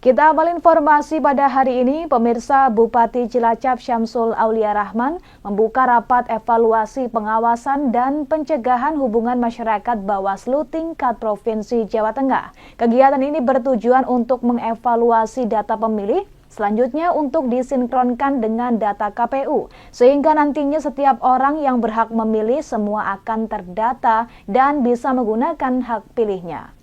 Kita awal informasi pada hari ini, pemirsa. Bupati Cilacap Syamsul Aulia Rahman membuka rapat evaluasi pengawasan dan pencegahan hubungan masyarakat Bawaslu tingkat Provinsi Jawa Tengah. Kegiatan ini bertujuan untuk mengevaluasi data pemilih, selanjutnya untuk disinkronkan dengan data KPU, sehingga nantinya setiap orang yang berhak memilih semua akan terdata dan bisa menggunakan hak pilihnya.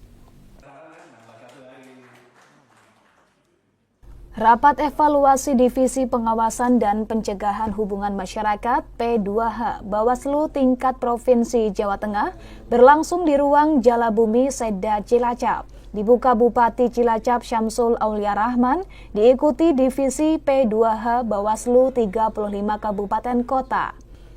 Rapat evaluasi Divisi Pengawasan dan Pencegahan Hubungan Masyarakat P2H Bawaslu tingkat Provinsi Jawa Tengah berlangsung di ruang Jalabumi Seda Cilacap. Dibuka Bupati Cilacap Syamsul Aulia Rahman, diikuti Divisi P2H Bawaslu 35 Kabupaten Kota.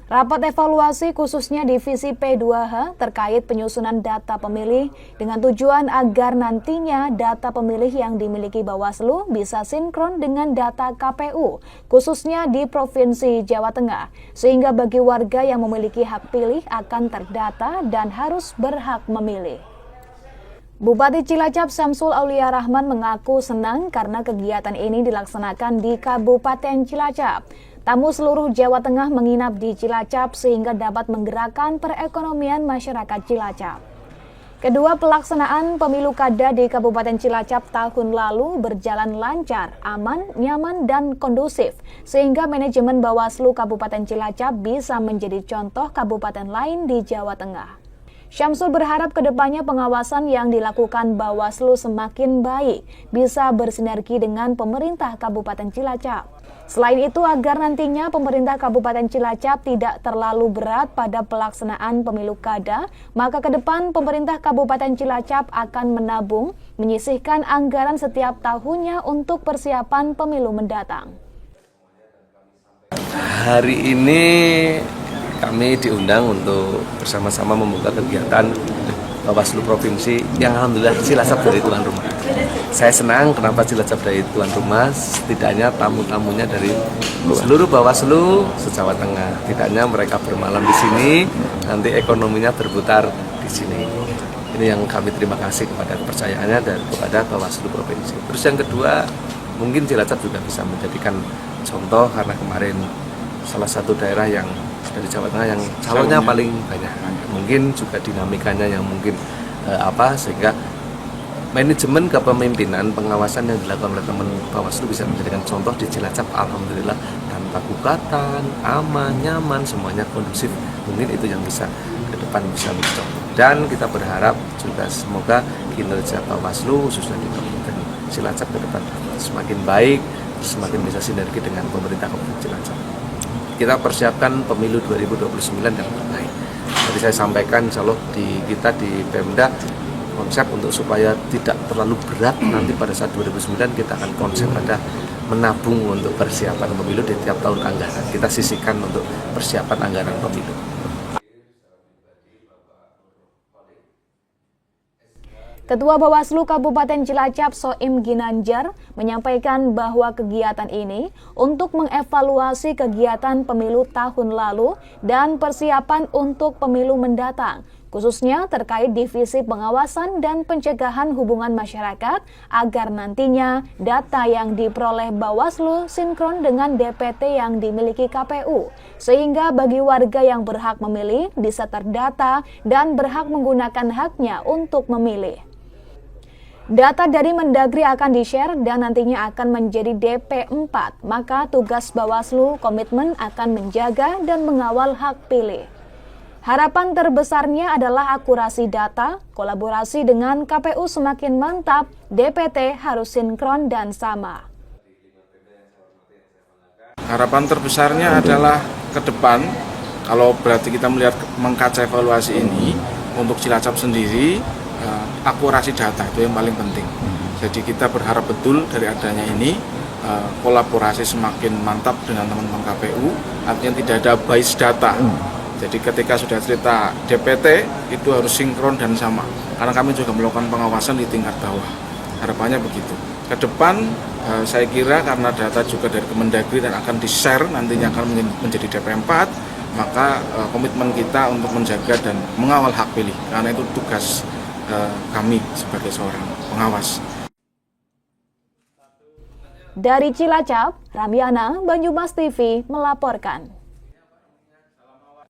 Rapat evaluasi khususnya Divisi P2H terkait penyusunan data pemilih dengan tujuan agar nantinya data pemilih yang dimiliki Bawaslu bisa sinkron dengan data KPU, khususnya di Provinsi Jawa Tengah, sehingga bagi warga yang memiliki hak pilih akan terdata dan harus berhak memilih. Bupati Cilacap Syamsul Aulia Rahman mengaku senang karena kegiatan ini dilaksanakan di Kabupaten Cilacap. Tamu seluruh Jawa Tengah menginap di Cilacap sehingga dapat menggerakkan perekonomian masyarakat Cilacap. Kedua pelaksanaan pemilu kada di Kabupaten Cilacap tahun lalu berjalan lancar, aman, nyaman, dan kondusif, sehingga manajemen Bawaslu Kabupaten Cilacap bisa menjadi contoh kabupaten lain di Jawa Tengah. Syamsul berharap kedepannya pengawasan yang dilakukan Bawaslu semakin baik, bisa bersinergi dengan pemerintah Kabupaten Cilacap. Selain itu, agar nantinya pemerintah Kabupaten Cilacap tidak terlalu berat pada pelaksanaan pemilu kada, maka ke depan pemerintah Kabupaten Cilacap akan menabung, menyisihkan anggaran setiap tahunnya untuk persiapan pemilu mendatang. Hari ini kami diundang untuk bersama-sama membuka kegiatan Bawaslu Provinsi yang alhamdulillah Cilacap dari tuan rumah. Saya senang kenapa Cilacap dari tuan rumah, setidaknya tamu-tamunya dari seluruh Bawaslu se-Jawa Tengah. Tidaknya mereka bermalam di sini, nanti ekonominya berputar di sini. Ini yang kami terima kasih kepada kepercayaannya dan kepada Bawaslu Provinsi. Terus yang kedua, mungkin Cilacap juga bisa menjadikan contoh karena kemarin salah satu daerah yang dari Jawa Tengah yang calonnya paling banyak. Mungkin juga dinamikanya yang mungkin sehingga manajemen kepemimpinan pengawasan yang dilakukan oleh teman Bawaslu bisa menjadikan contoh di Cilacap. Alhamdulillah tanpa gugatan, aman, nyaman, semuanya kondusif. Mungkin itu yang bisa ke depan bisa mencontoh. Dan kita berharap juga semoga kinerja Bawaslu khususnya di Kabupaten Cilacap ke depan semakin baik, semakin bisa sinergi dengan pemerintah Kabupaten Cilacap. Kita persiapkan pemilu 2029 yang terbaik. Tadi saya sampaikan, insya Allah kita di Pemda konsep untuk supaya tidak terlalu berat nanti pada saat 2009 kita akan konsep ada menabung untuk persiapan pemilu di tiap tahun anggaran. Kita sisihkan untuk persiapan anggaran pemilu. Ketua Bawaslu Kabupaten Cilacap Soim Ginanjar menyampaikan bahwa kegiatan ini untuk mengevaluasi kegiatan pemilu tahun lalu dan persiapan untuk pemilu mendatang, khususnya terkait Divisi Pengawasan dan Pencegahan Hubungan Masyarakat agar nantinya data yang diperoleh Bawaslu sinkron dengan DPT yang dimiliki KPU, sehingga bagi warga yang berhak memilih bisa terdata dan berhak menggunakan haknya untuk memilih. Data dari Mendagri akan di-share dan nantinya akan menjadi DP4, maka tugas Bawaslu komitmen akan menjaga dan mengawal hak pilih. Harapan terbesarnya adalah akurasi data, kolaborasi dengan KPU semakin mantap, DPT harus sinkron dan sama. Harapan terbesarnya adalah ke depan, kalau berarti kita melihat mengkaca evaluasi ini, untuk Cilacap sendiri, akurasi data itu yang paling penting. Jadi kita berharap betul dari adanya ini kolaborasi semakin mantap dengan teman-teman KPU, artinya tidak ada bias data. Jadi ketika sudah cerita DPT itu harus sinkron dan sama, karena kami juga melakukan pengawasan di tingkat bawah. Harapannya begitu. Ke depan saya kira karena data juga dari Kemendagri dan akan di-share nantinya akan menjadi DP4, maka komitmen kita untuk menjaga dan mengawal hak pilih, karena itu tugas kami sebagai seorang pengawas. Dari Cilacap, Ramiana, Banyumas TV melaporkan.